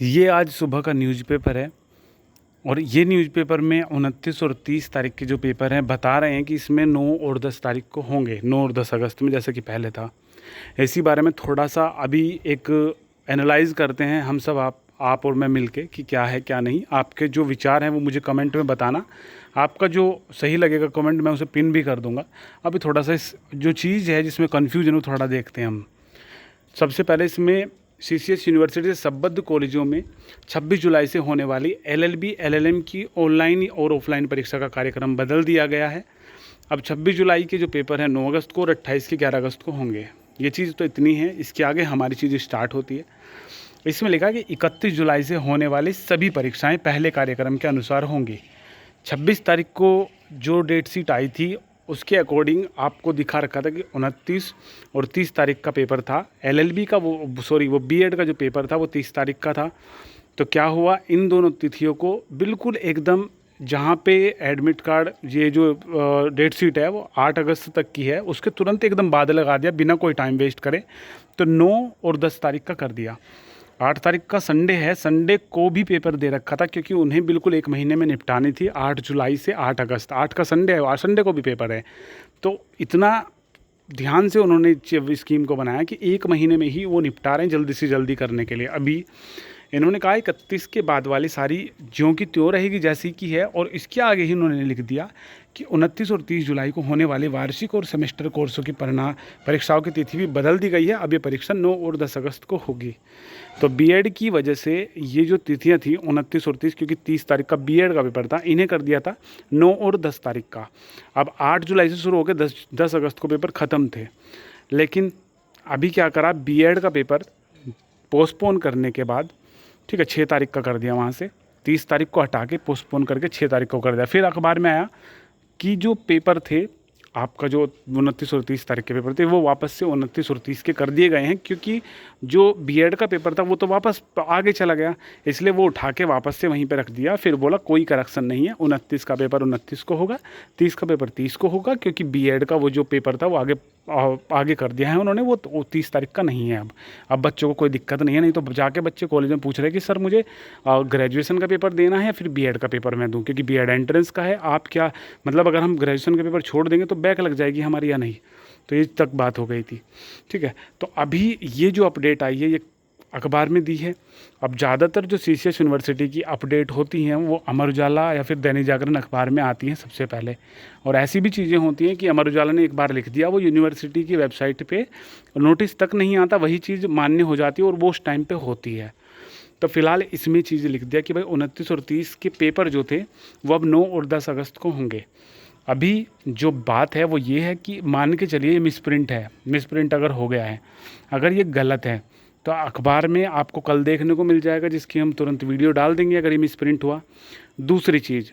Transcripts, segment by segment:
ये आज सुबह का न्यूज़पेपर है और ये न्यूज़पेपर में 29 और 30 तारीख के जो पेपर हैं बता रहे हैं कि इसमें 9 और 10 तारीख को होंगे, 9 और 10 अगस्त में, जैसे कि पहले था। इसी बारे में थोड़ा सा अभी एक एनालाइज़ करते हैं हम सब, आप और मैं मिलके, कि क्या है क्या नहीं। आपके जो विचार हैं वो मुझे कमेंट में बताना। आपका जो सही लगेगा कमेंट मैं उसे पिन भी कर दूंगा। अभी थोड़ा सा इस जो चीज़ है जिसमें कन्फ्यूजन हो थोड़ा देखते हैं हम। सबसे पहले इसमें सीसीएस यूनिवर्सिटी से संबद्ध कॉलेजों में 26 जुलाई से होने वाली एलएलबी एलएलएम की ऑनलाइन और ऑफलाइन परीक्षा का कार्यक्रम बदल दिया गया है। अब 26 जुलाई के जो पेपर हैं 9 अगस्त को और 28 के 11 अगस्त को होंगे। ये चीज़ तो इतनी है, इसके आगे हमारी चीज़ स्टार्ट होती है। इसमें लिखा कि 31 जुलाई से होने वाली सभी परीक्षाएं पहले कार्यक्रम के अनुसार होंगी। 26 तारीख को जो डेट शीट आई थी उसके अकॉर्डिंग आपको दिखा रखा था कि 29 और 30 तारीख का पेपर था। एलएलबी का वो बीएड का जो पेपर था वो 30 तारीख का था। तो क्या हुआ, इन दोनों तिथियों को बिल्कुल एकदम, जहाँ पे एडमिट कार्ड ये जो डेट शीट है वो 8 अगस्त तक की है, उसके तुरंत एकदम बाद लगा दिया बिना कोई टाइम वेस्ट करे। तो 9 और 10 तारीख का कर दिया। 8 तारीख का संडे है, संडे को भी पेपर दे रखा था क्योंकि उन्हें बिल्कुल एक महीने में निपटानी थी। 8 जुलाई से 8 अगस्त, 8 का संडे है, 8 संडे को भी पेपर है। तो इतना ध्यान से उन्होंने स्कीम को बनाया कि एक महीने में ही वो निपटा रहे हैं, जल्दी से जल्दी करने के लिए। अभी इन्होंने कहा 31 के बाद वाली सारी ज्यों की त्यों रहेगी जैसी की है, और इसके आगे ही उन्होंने लिख दिया कि 29 और 30 जुलाई को होने वाले वार्षिक और सेमेस्टर कोर्सों की परीक्षाओं की तिथि भी बदल दी गई है। अब ये परीक्षा 9 और 10 अगस्त को होगी। तो बीएड की वजह से ये जो तिथियां थी 29 और 30, क्योंकि 30 तारीख का बीएड का पेपर था, इन्हें कर दिया था 9 और 10 तारीख का। अब 8 जुलाई से शुरू होकर 10 अगस्त को पेपर ख़त्म थे। लेकिन अभी क्या करा, बीएड का पेपर पोस्टपोन करने के बाद, ठीक है, 6 तारीख का कर दिया, वहाँ से 30 तारीख को हटा के पोस्टपोन करके 6 तारीख को कर दिया। फिर अखबार में आया कि जो पेपर थे आपका, जो 29 और 30 तारीख के पेपर थे, वो वापस से 29 और 30 के कर दिए गए हैं, क्योंकि जो बीएड का पेपर था वो तो वापस आगे चला गया, इसलिए वो उठा के वापस से वहीं पे रख दिया। फिर बोला कोई करेक्शन नहीं है, 29 का पेपर 29 को होगा, 30 का पेपर 30 को होगा, क्योंकि बीएड का वो जो पेपर था वो आगे कर दिया है उन्होंने, वो 30 तारीख का नहीं है। अब बच्चों को कोई दिक्कत नहीं है। नहीं तो जाके बच्चे कॉलेज में पूछ रहे हैं कि सर मुझे ग्रेजुएशन का पेपर देना है या फिर बीएड का पेपर मैं दूं, क्योंकि बीएड एंट्रेंस का है। आप क्या मतलब, अगर हम ग्रेजुएशन का पेपर छोड़ देंगे तो बैक लग जाएगी हमारी या नहीं। तो ये तक बात हो गई थी, ठीक है। तो अभी ये जो अपडेट आई है ये अखबार में दी है। अब ज़्यादातर जो सीसीएस यूनिवर्सिटी की अपडेट होती हैं वो अमर उजाला या फिर दैनिक जागरण अखबार में आती हैं सबसे पहले। और ऐसी भी चीज़ें होती हैं कि अमर उजाला ने एक बार लिख दिया, वो यूनिवर्सिटी की वेबसाइट पे नोटिस तक नहीं आता, वही चीज़ मान्य हो जाती है और वो उस टाइम पे होती है। तो फिलहाल इसमें चीज़ लिख दिया कि भाई 29 और 30 के पेपर जो थे वो अब 9 और 10 अगस्त को होंगे। अभी जो बात है वो ये है कि मान के चलिए मिसप्रिंट है, मिसप्रिंट अगर हो गया है, अगर ये गलत है तो अखबार में आपको कल देखने को मिल जाएगा, जिसकी हम तुरंत वीडियो डाल देंगे अगर ये मिसप्रिंट हुआ। दूसरी चीज़,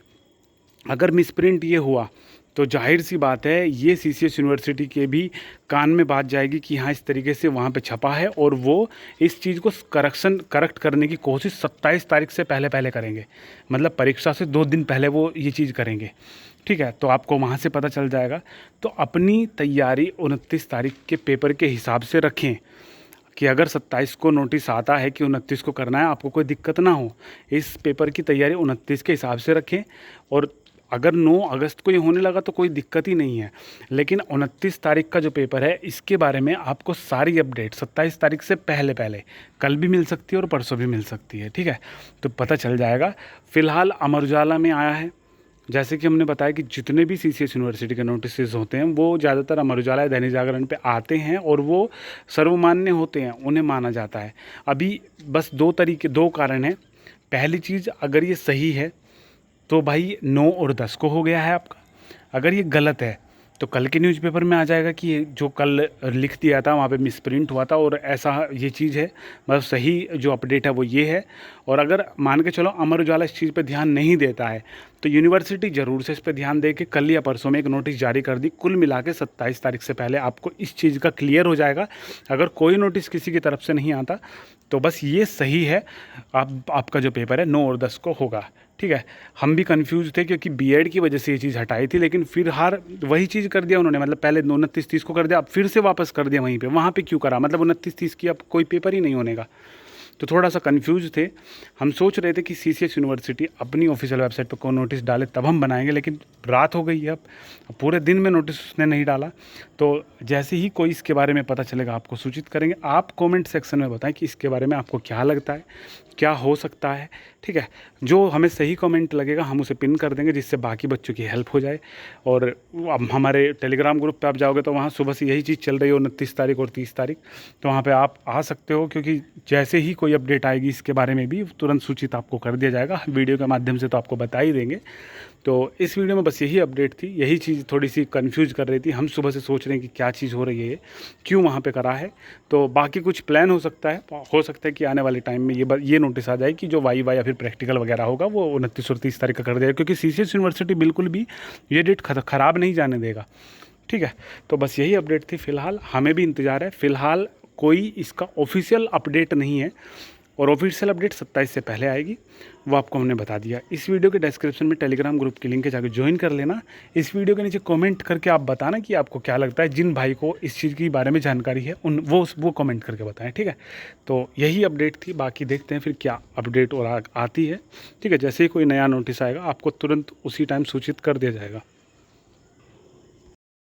अगर मिसप्रिंट ये हुआ तो जाहिर सी बात है ये सीसीएस यूनिवर्सिटी के भी कान में बात जाएगी कि हाँ इस तरीके से वहाँ पे छपा है, और वो इस चीज़ को करेक्ट करने की कोशिश 27 तारीख से पहले करेंगे। मतलब परीक्षा से 2 दिन पहले वो ये चीज़ करेंगे, ठीक है। तो आपको वहाँ से पता चल जाएगा। तो अपनी तैयारी 29 तारीख के पेपर के हिसाब से रखें कि अगर 27 को नोटिस आता है कि 29 को करना है, आपको कोई दिक्कत ना हो। इस पेपर की तैयारी 29 के हिसाब से रखें। और अगर 9 अगस्त को ये होने लगा तो कोई दिक्कत ही नहीं है। लेकिन 29 तारीख का जो पेपर है इसके बारे में आपको सारी अपडेट 27 तारीख से पहले कल भी मिल सकती है और परसों भी मिल सकती है, ठीक है। तो पता चल जाएगा। फ़िलहाल अमर उजाला में आया है, जैसे कि हमने बताया कि जितने भी सीसीएस यूनिवर्सिटी के नोटिस होते हैं वो ज़्यादातर अमर उजाला या दैनिक जागरण पे आते हैं और वो सर्वमान्य होते हैं, उन्हें माना जाता है। अभी बस 2 कारण हैं। पहली चीज़, अगर ये सही है तो भाई 9 और 10 को हो गया है आपका। अगर ये गलत है तो कल के न्यूज़पेपर में आ जाएगा कि ये जो कल लिख दिया था वहाँ पे मिसप्रिंट हुआ था और ऐसा ये चीज़ है। मतलब सही जो अपडेट है वो ये है। और अगर मान के चलो अमर उजाला इस चीज़ पे ध्यान नहीं देता है तो यूनिवर्सिटी ज़रूर से इस पे ध्यान दे के कल या परसों में एक नोटिस जारी कर दी। कुल मिला के 27 तारीख से पहले आपको इस चीज़ का क्लियर हो जाएगा। अगर कोई नोटिस किसी की तरफ से नहीं आता तो बस ये सही है, आपका जो पेपर है 9 और 10 को होगा, ठीक है। हम भी कंफ्यूज थे क्योंकि बीएड की वजह से ये चीज़ हटाई थी, लेकिन फिर वही चीज़ कर दिया उन्होंने। मतलब पहले 29-30 को कर दिया, अब फिर से वापस कर दिया वहीं पे। वहाँ पे क्यों करा, मतलब 29-30 की अब कोई पेपर ही नहीं होने का। तो थोड़ा सा कन्फ्यूज थे। हम सोच रहे थे कि CCS यूनिवर्सिटी अपनी ऑफिशियल वेबसाइट पर कोई नोटिस डाले तब हम बनाएंगे, लेकिन रात हो गई है अब पूरे दिन में नोटिस उसने नहीं डाला। तो जैसे ही कोई इसके बारे में पता चलेगा आपको सूचित करेंगे। आप कमेंट सेक्शन में बताएं कि इसके बारे में आपको क्या लगता है, क्या हो सकता है, ठीक है। जो हमें सही कमेंट लगेगा हम उसे पिन कर देंगे, जिससे बाकी बच्चों की हेल्प हो जाए। और अब हमारे टेलीग्राम ग्रुप पे आप जाओगे तो वहाँ सुबह से यही चीज़ चल रही है 29 तारीख और 30 तारीख, तो वहाँ पे आप आ सकते हो, क्योंकि जैसे ही कोई अपडेट आएगी इसके बारे में भी तुरंत सूचित आपको कर दिया जाएगा। वीडियो के माध्यम से तो आपको बता ही देंगे। तो इस वीडियो में बस यही अपडेट थी, यही चीज़ थोड़ी सी कंफ्यूज कर रही थी। हम सुबह से सोच रहे हैं कि क्या चीज़ हो रही है, क्यों वहाँ पे करा है। तो बाकी कुछ प्लान हो सकता है कि आने वाले टाइम में ये नोटिस आ जाए कि जो वाई या फिर प्रैक्टिकल वगैरह होगा वो 29 और 30 तारीख का कर देगा, क्योंकि CCS यूनिवर्सिटी बिल्कुल भी ये डेट ख़राब नहीं जाने देगा, ठीक है। तो बस यही अपडेट थी फ़िलहाल, हमें भी इंतज़ार है। फ़िलहाल कोई इसका ऑफिशियल अपडेट नहीं है, और ऑफिशियल अपडेट 27 से पहले आएगी, वो आपको हमने बता दिया। इस वीडियो के डिस्क्रिप्शन में टेलीग्राम ग्रुप की लिंक है, जाकर ज्वाइन कर लेना। इस वीडियो के नीचे कमेंट करके आप बताना कि आपको क्या लगता है। जिन भाई को इस चीज़ के बारे में जानकारी है वो कमेंट करके बताएं, ठीक है। तो यही अपडेट थी, बाकी देखते हैं फिर क्या अपडेट और आती है, ठीक है। जैसे ही कोई नया नोटिस आएगा आपको तुरंत उसी टाइम सूचित कर दिया जाएगा।